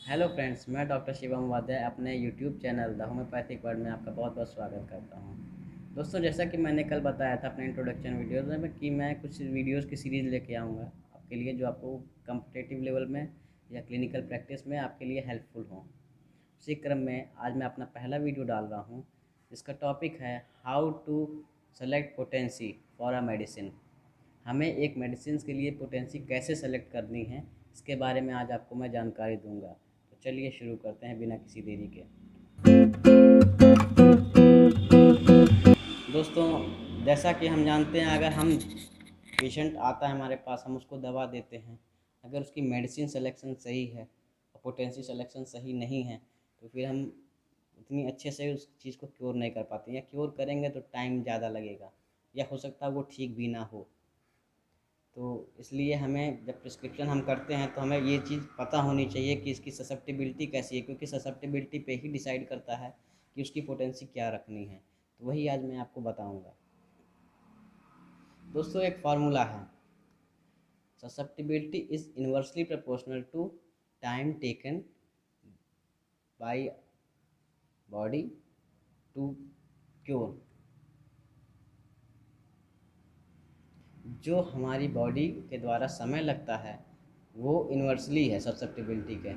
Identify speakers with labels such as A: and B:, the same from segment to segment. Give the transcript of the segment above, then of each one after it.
A: Hello friends, मैं doctor Shivam Upadhyay अपने YouTube channel the homeopathic world में आपका बहुत बहुत स्वागत करता हूं। दोस्तों, जैसा कि मैंने कल बताया था अपने इंट्रोडक्शन वीडियोज़ में कि मैं कुछ वीडियोज़ की सीरीज़ लेके आऊँगा आपके लिए, जो आपको कॉम्पिटिटिव लेवल में या क्लिनिकल प्रैक्टिस में आपके लिए हेल्पफुल हों। उसी क्रम में आज मैं अपना पहला वीडियो डाल रहा हूँ, जिसका टॉपिक है how to select potency for a medicine. हमें एक मेडिसिन के लिए पोटेंसी कैसे सेलेक्ट करनी है, इसके बारे में आज आपको मैं जानकारी दूंगा। तो चलिए शुरू करते हैं बिना किसी देरी के। दोस्तों, जैसा कि हम जानते हैं, अगर हम पेशेंट आता है हमारे पास, हम उसको दवा देते हैं। अगर उसकी मेडिसिन सिलेक्शन सही है और पोटेंसी सिलेक्शन सही नहीं है, तो फिर हम उतनी अच्छे से उस चीज़ को क्योर नहीं कर पाते, या क्योर करेंगे तो टाइम ज़्यादा लगेगा, या हो सकता है वो ठीक भी ना हो। तो इसलिए हमें जब प्रिस्क्रिप्शन हम करते हैं तो हमें ये चीज़ पता होनी चाहिए कि इसकी ससेप्टिबिलिटी कैसी है, क्योंकि ससेप्टिबिलिटी पे ही डिसाइड करता है कि उसकी पोटेंसी क्या रखनी है। तो वही आज मैं आपको बताऊंगा। दोस्तों, एक फार्मूला है, susceptibility is inversely proportional to time taken by body to cure. जो हमारी बॉडी के द्वारा समय लगता है वो इन्वर्सली है ससेप्टिबिलिटी के।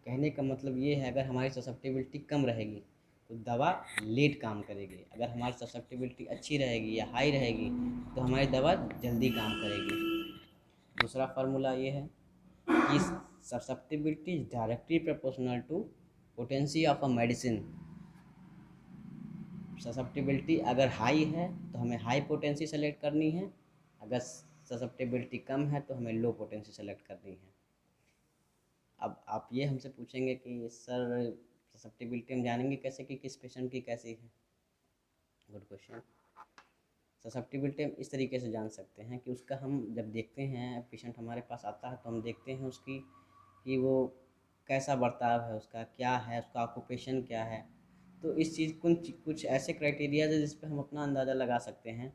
A: कहने का मतलब ये है, अगर हमारी ससेप्टिबिलिटी कम रहेगी तो दवा लेट काम करेगी, अगर हमारी ससेप्टिबिलिटी अच्छी रहेगी या हाई रहेगी तो हमारी दवा जल्दी काम करेगी। दूसरा फार्मूला ये है कि susceptibility is directly proportional to potency of a medicine. Susceptibility अगर हाई है तो हमें हाई पोटेंसी सेलेक्ट करनी है, अगर ससेप्टिबिलिटी कम है तो हमें लो पोटेंसी सेलेक्ट करनी है। अब आप ये हमसे पूछेंगे कि सर, ससेप्टिबिलिटी हम जानेंगे कैसे कि किस पेशेंट की कैसी है। Good question. ससेप्टिबिलिटी हम इस तरीके से जान सकते हैं कि उसका, हम जब देखते हैं पेशेंट हमारे पास आता है तो हम देखते हैं उसकी कि वो कैसा बर्ताव है, उसका क्या है, उसका ऑक्यूपेशन क्या है। तो इस चीज़ कुछ कुछ ऐसे क्राइटेरिया है जिस पे हम अपना अंदाज़ा लगा सकते हैं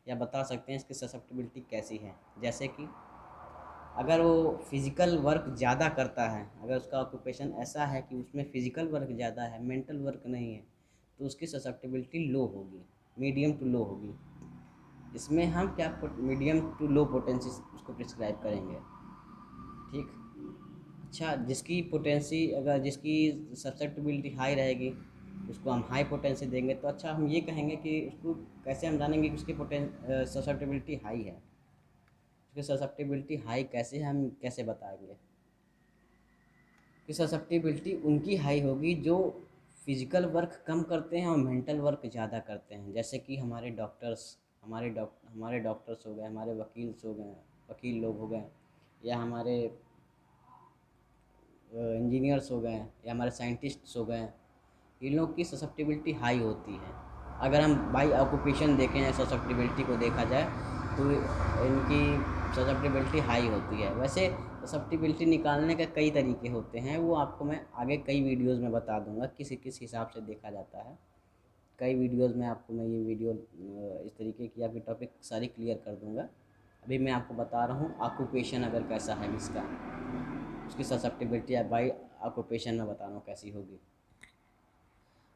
A: या बता सकते हैं इसकी ससेप्टिबिलिटी कैसी है। जैसे कि अगर वो फिज़िकल वर्क ज़्यादा करता है, अगर उसका ऑक्यूपेशन ऐसा है कि उसमें फ़िज़िकल वर्क ज़्यादा है, मेंटल वर्क नहीं है, तो उसकी ससेप्टिबिलिटी लो होगी, मीडियम टू लो होगी। इसमें हम क्या मीडियम टू लो पोटेंसी उसको प्रिस्क्राइब करेंगे। ठीक। अच्छा, जिसकी पोटेंसी, अगर जिसकी ससेप्टिबिलिटी हाई रहेगी उसको हम हाई पोटेंसी देंगे। तो अच्छा, हम ये कहेंगे कि उसको कैसे हम जानेंगे कि उसकी ससेप्टिबिलिटी हाई है। उसकी ससेप्टिबिलिटी हाई कैसे है, हम कैसे बताएंगे कि ससेप्टिबिलिटी उनकी हाई होगी जो फिज़िकल वर्क कम करते हैं और मेंटल वर्क ज़्यादा करते हैं। जैसे कि हमारे डॉक्टर्स हो गए, हमारे वकील्स हो गए, वकील लोग हो गए, या हमारे इंजीनियर्स हो गए, या हमारे साइंटिस्ट्स हो गए। इन लोग की ससेप्टिबिलिटी हाई होती है। अगर हम बाई ऑक्यूपेशन देखें या ससेप्टिबिलिटी को देखा जाए तो इनकी ससेप्टिबिलिटी हाई होती है। वैसे ससेप्टिबिलिटी निकालने के कई तरीके होते हैं, वो आपको मैं आगे कई वीडियोज़ में बता दूंगा किस किस हिसाब से देखा जाता है। कई वीडियोज़ में आपको मैं ये वीडियो इस तरीके की आपकी टॉपिक सारी क्लियर कर दूंगा। अभी मैं आपको बता रहा हूँ ऑक्यूपेशन अगर कैसा है इसका, उसकी ससेप्टिबिलिटी बाई ऑक्यूपेशन में बता रहा हूँ कैसी होगी।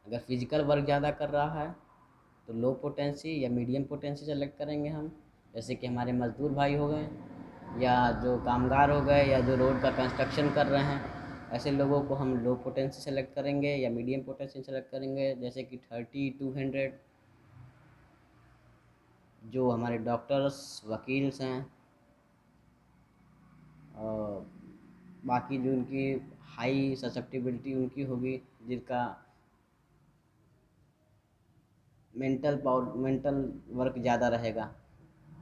A: अगर फिज़िकल वर्क ज़्यादा कर रहा है तो लो पोटेंसी या मीडियम पोटेंसी सेलेक्ट करेंगे हम। जैसे कि हमारे मज़दूर भाई हो गए, या जो कामगार हो गए, या जो रोड का कंस्ट्रक्शन कर रहे हैं, ऐसे लोगों को हम लो पोटेंसी सेलेक्ट करेंगे या मीडियम पोटेंसी सेलेक्ट करेंगे। जैसे कि 30-200। जो हमारे डॉक्टर्स वकील्स हैं और बाकी जो उनकी हाई ससेप्टिबिलिटी उनकी होगी, जिनका मेंटल वर्क ज़्यादा रहेगा,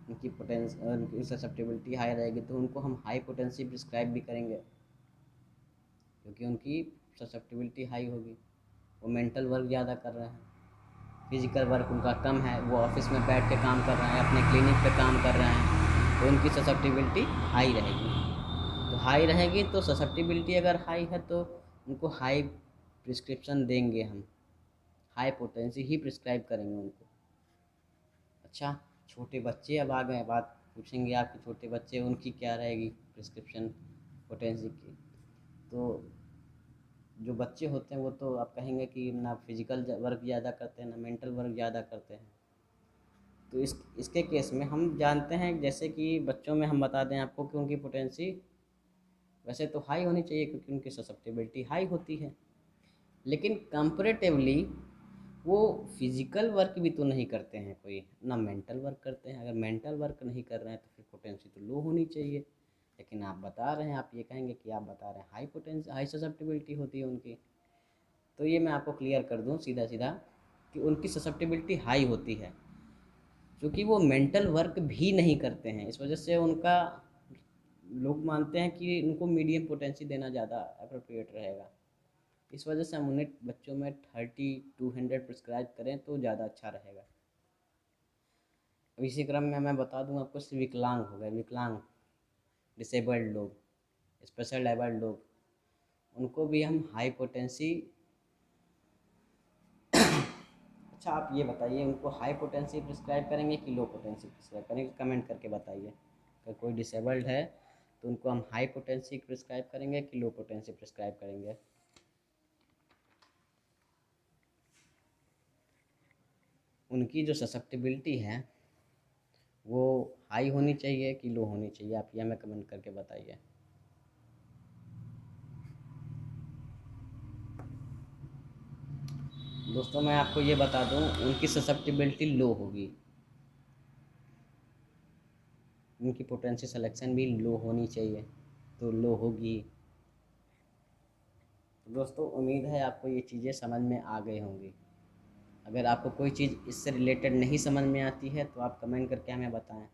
A: उनकी ससेप्टिबिलिटी हाई रहेगी, तो उनको हम हाई पोटेंसी प्रिस्क्राइब भी करेंगे, क्योंकि उनकी ससेप्टिबिलिटी हाई होगी। वो मेंटल वर्क ज़्यादा कर रहे हैं, फिज़िकल वर्क उनका कम है, वो ऑफिस में बैठ के काम कर रहे हैं, अपने क्लिनिक पे काम कर रहे हैं, तो उनकी ससेप्टिबिलिटी हाई रहेगी। तो हाई रहेगी तो ससेप्टिबिलिटी अगर हाई है तो उनको हाई प्रिस्क्रिप्शन देंगे हम, हाई पोटेंसी ही प्रिस्क्राइब करेंगे उनको। अच्छा, छोटे बच्चे अब आ गए, बात पूछेंगे आपके छोटे बच्चे, उनकी क्या रहेगी प्रिस्क्रिप्शन पोटेंसी की। तो जो बच्चे होते हैं वो तो आप कहेंगे कि ना फिजिकल वर्क ज़्यादा करते हैं ना मेंटल वर्क ज़्यादा करते हैं। तो इसके केस में हम जानते हैं जैसे कि बच्चों में हम बता दें आपको कि उनकी पोटेंसी वैसे तो हाई होनी चाहिए क्योंकि उनकी ससेप्टेबिलिटी हाई होती है, लेकिन कंपैरेटिवली वो फिजिकल वर्क भी तो नहीं करते हैं कोई, ना मेंटल वर्क करते हैं। अगर मेंटल वर्क नहीं कर रहे हैं तो फिर पोटेंसी तो लो होनी चाहिए। लेकिन आप बता रहे हैं, आप ये कहेंगे कि आप बता रहे हैं हाई पोटेंसी हाई ससेप्टेबिलिटी होती है उनकी। तो ये मैं आपको क्लियर कर दूं सीधा सीधा कि उनकी ससेप्टेबिलिटी हाई होती है क्योंकि वो मेंटल वर्क भी नहीं करते हैं। इस वजह से उनका लोग मानते हैं कि उनको मीडियम पोटेंसी देना ज़्यादा अप्रोप्रिएट रहेगा। इस वजह से हम उन्हें बच्चों में 30-200 प्रिस्क्राइब करें तो ज़्यादा अच्छा रहेगा। अब इसी क्रम में मैं बता दूं आपको, विकलांग हो गए, विकलांग डिसेबल्ड लोग, स्पेशल एबल्ड लोग, उनको भी हम हाई पोटेंसी अच्छा आप ये बताइए उनको हाई पोटेंसी प्रिस्क्राइब करेंगे कि लो पोटेंसी प्रिस्क्राइब करेंगे, कमेंट करके बताइए। अगर कोई डिसेबल्ड है तो उनको हम हाई पोटेंसी प्रिस्क्राइब करेंगे कि लो पोटेंसी प्रिस्क्राइब करेंगे। उनकी जो ससेप्टेबिलिटी है वो हाई होनी चाहिए कि लो होनी चाहिए, आप ये हमें कमेंट करके बताइए। दोस्तों मैं आपको ये बता दूं, उनकी ससेप्टेबिलिटी लो होगी, उनकी पोटेंशियल सिलेक्शन भी लो होनी चाहिए, तो लो होगी। तो दोस्तों उम्मीद है आपको ये चीज़ें समझ में आ गई होंगी। अगर आपको कोई चीज़ इससे रिलेटेड नहीं समझ में आती है तो आप कमेंट करके हमें बताएं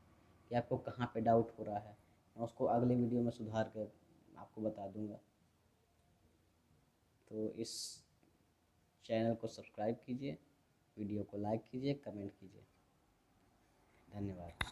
A: कि आपको कहाँ पे डाउट हो रहा है, मैं उसको अगले वीडियो में सुधार कर आपको बता दूंगा। तो इस चैनल को सब्सक्राइब कीजिए, वीडियो को लाइक कीजिए, कमेंट कीजिए। धन्यवाद।